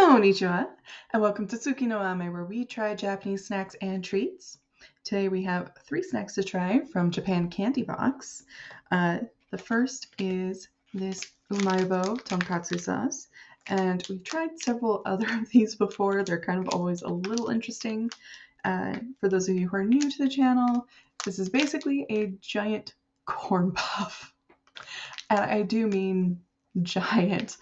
Konnichiwa, and welcome to Tsuki no Ame, where we try Japanese snacks and treats. Today we have 3 snacks to try from Japan Candy Box. The first is this Umaibo Tonkatsu sauce, and we've tried several other of these before. They're kind of always a little interesting. For those of you who are new to the channel, this is basically a giant corn puff. And I do mean giant.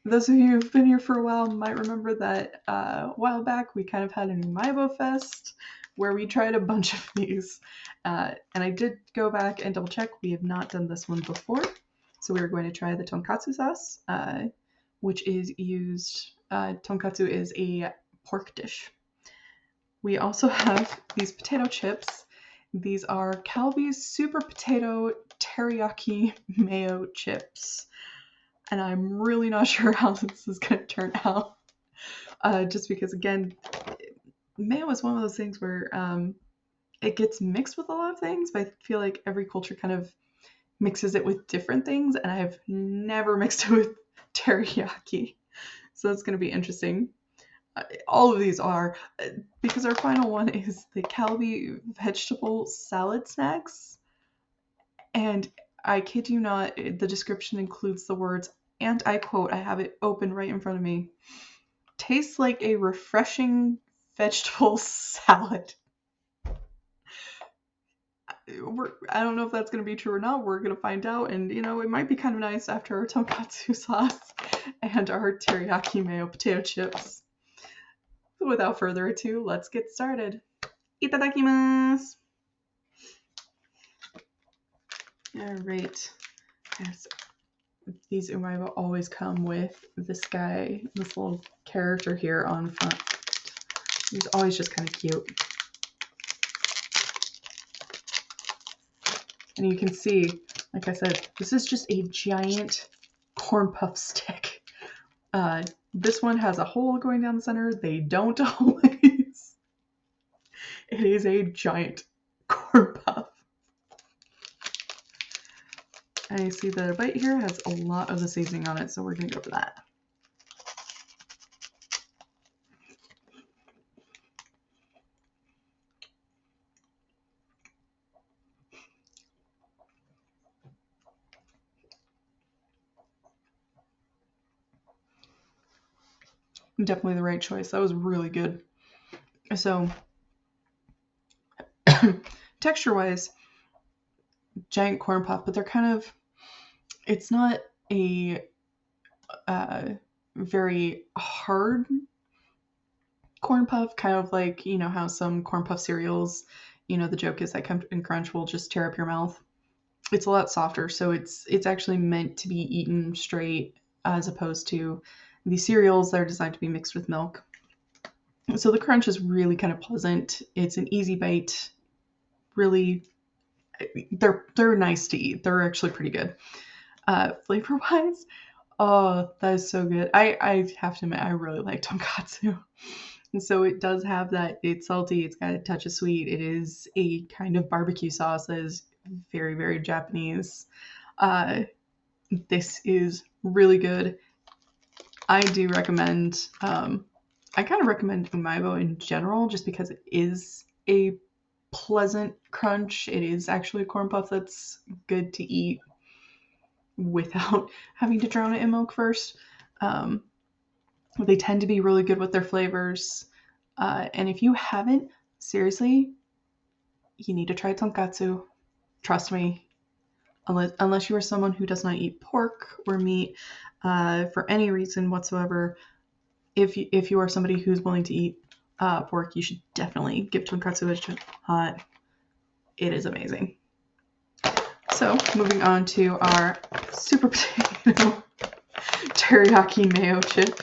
Those of you who've been here for a while might remember that a while back we kind of had an Umaibo Fest where we tried a bunch of these. And I did go back and double check. We have not done this one before. So we are going to try the tonkatsu sauce, which is used, tonkatsu is a pork dish. We also have these potato chips. These are Calbee's Super Potato Teriyaki Mayo chips. And I'm really not sure how this is going to turn out. Just because, again, mayo is one of those things where it gets mixed with a lot of things, but I feel like every culture kind of mixes it with different things, and I've never mixed it with teriyaki. So that's going to be interesting. All of these are, because our final one is the Calbee vegetable salad snacks. And I kid you not, the description includes the words, and I quote, I have it open right in front of me, tastes like a refreshing vegetable salad. I don't know if that's going to be true or not. We're going to find out. And, you know, it might be kind of nice after our tonkatsu sauce and our teriyaki mayo potato chips. So without further ado, let's get started. Itadakimasu! Alright. Yes. These Umaibo always come with this guy, this little character here on front. He's always just kind of cute. And you can see, like I said, this is just a giant corn puff stick. This one has a hole going down the center. They don't always. It is a giant corn puff. And you see the bite here has a lot of the seasoning on it, so we're going to go for that. Definitely the right choice. That was really good. So, texture-wise, giant corn puff, but they're kind of, it's not a very hard corn puff, kind of like, you know, how some corn puff cereals, you know, the joke is that Captain Crunch will just tear up your mouth. It's a lot softer, so it's actually meant to be eaten straight as opposed to the cereals that are designed to be mixed with milk. So the crunch is really kind of pleasant. It's an easy bite. Really, they're nice to eat. They're actually pretty good. Flavor-wise, oh, that is so good. I have to admit, I really like tonkatsu. And so it does have that, it's salty, it's got a touch of sweet. It is a kind of barbecue sauce that is very, very Japanese. This is really good. I do recommend, I kind of recommend Umaibo in general, just because it is a pleasant crunch. It is actually a corn puff that's good to eat without having to drown it in milk first. They tend to be really good with their flavors. And if you haven't, seriously, you need to try tonkatsu. Trust me. Unless you are someone who does not eat pork or meat for any reason whatsoever, if you are somebody who's willing to eat pork, you should definitely give tonkatsu a shot. It is amazing. So, moving on to our super potato teriyaki mayo chip.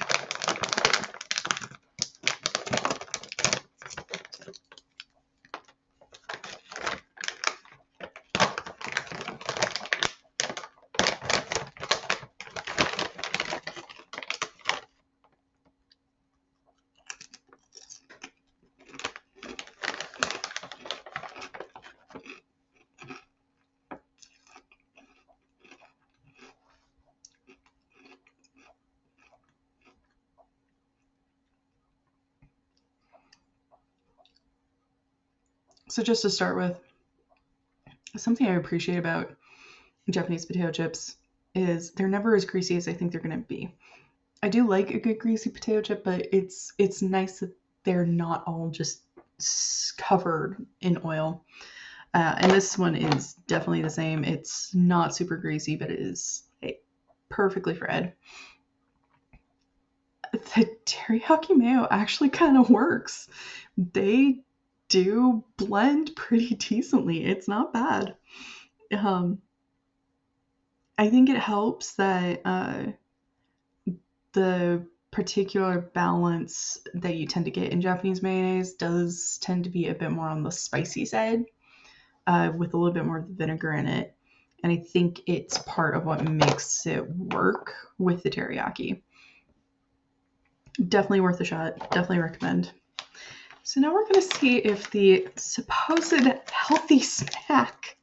So just to start with, something I appreciate about Japanese potato chips is they're never as greasy as I think they're going to be. I do like a good greasy potato chip, but it's nice that they're not all just covered in oil. And this one is definitely the same. It's not super greasy, but it is perfectly fried. The teriyaki mayo actually kind of works. They do blend pretty decently. It's not bad. I think it helps that the particular balance that you tend to get in Japanese mayonnaise does tend to be a bit more on the spicy side, with a little bit more vinegar in it. And I think it's part of what makes it work with the teriyaki. Definitely worth a shot. Definitely recommend. So now we're going to see if the supposed healthy snack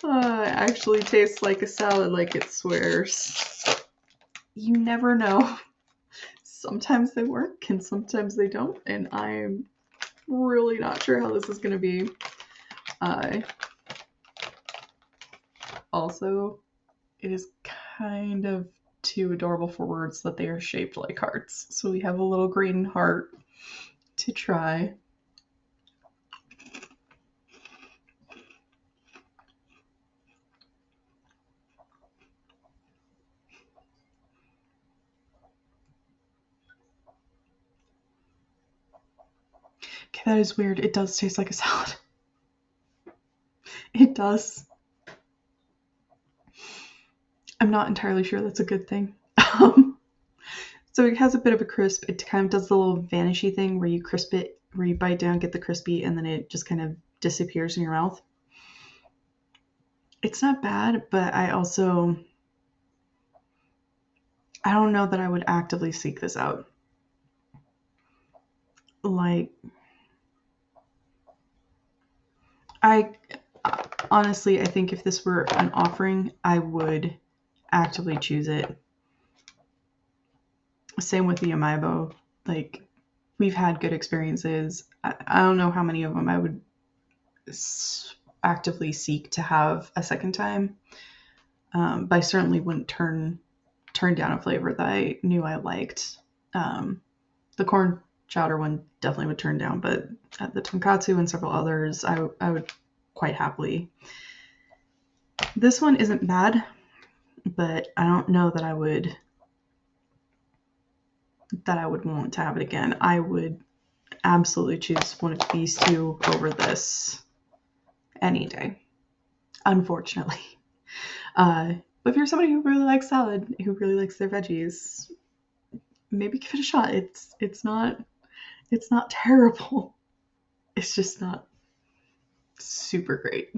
actually tastes like a salad like it swears. You never know. Sometimes they work and sometimes they don't, and I'm really not sure how this is going to be. Also, it is kind of too adorable for words that they are shaped like hearts. So we have a little green heart to try. Okay, that is weird. It does taste like a salad. It does. I'm not entirely sure that's a good thing. So it has a bit of a crisp. It kind of does the little vanishy thing where you crisp it, where you bite down, get the crispy, and then it just kind of disappears in your mouth. It's not bad, but I don't know that I would actively seek this out. Like, honestly, I think if this were an offering, I would actively choose it. Same with the Umaibo. Like, we've had good experiences. I don't know how many of them I would actively seek to have a second time. But I certainly wouldn't turn down a flavor that I knew I liked. The corn chowder one definitely would turn down, but the tonkatsu and several others, I would quite happily. This one isn't bad, but I don't know that I would want to have it again. I would absolutely choose one of these two over this any day, unfortunately. But if you're somebody who really likes salad, who really likes their veggies, maybe give it a shot. It's not terrible. It's just not super great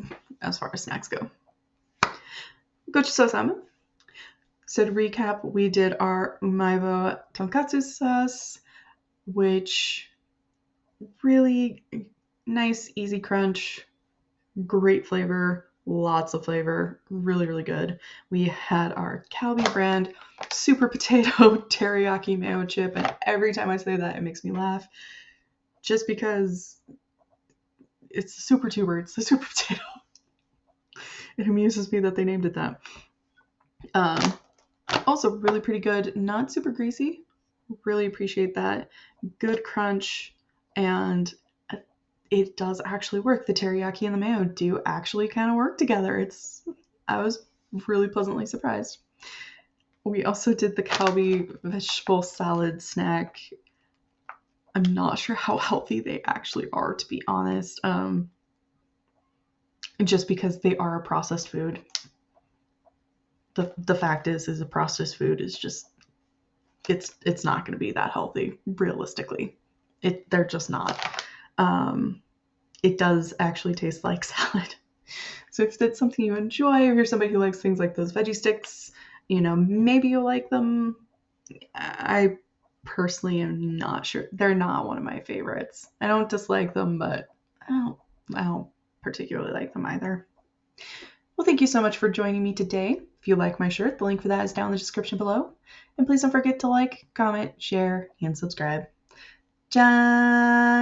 as far as snacks go. Gochisousama. So to recap, we did our Umaibo Tonkatsu sauce, which really nice, easy crunch, great flavor, lots of flavor, really, really good. We had our Calbee brand super potato teriyaki mayo chip, and every time I say that, it makes me laugh, just because it's the super tuber, it's the super potato. It amuses me that they named it that. Also really pretty good, not super greasy. Really appreciate that. Good crunch, and it does actually work. The teriyaki and the mayo do actually kind of work together. I was really pleasantly surprised. We also did the Calbee vegetable salad snack. I'm not sure how healthy they actually are, to be honest. Just because they are a processed food. The fact is a processed food is just, it's not going to be that healthy, realistically. They're just not. It does actually taste like salad. So if that's something you enjoy, or you're somebody who likes things like those veggie sticks, maybe you'll like them. I personally am not sure. They're not one of my favorites. I don't dislike them, but I don't particularly like them either. Well, thank you so much for joining me today. If you like my shirt, the link for that is down in the description below. And please don't forget to like, comment, share, and subscribe. Jan!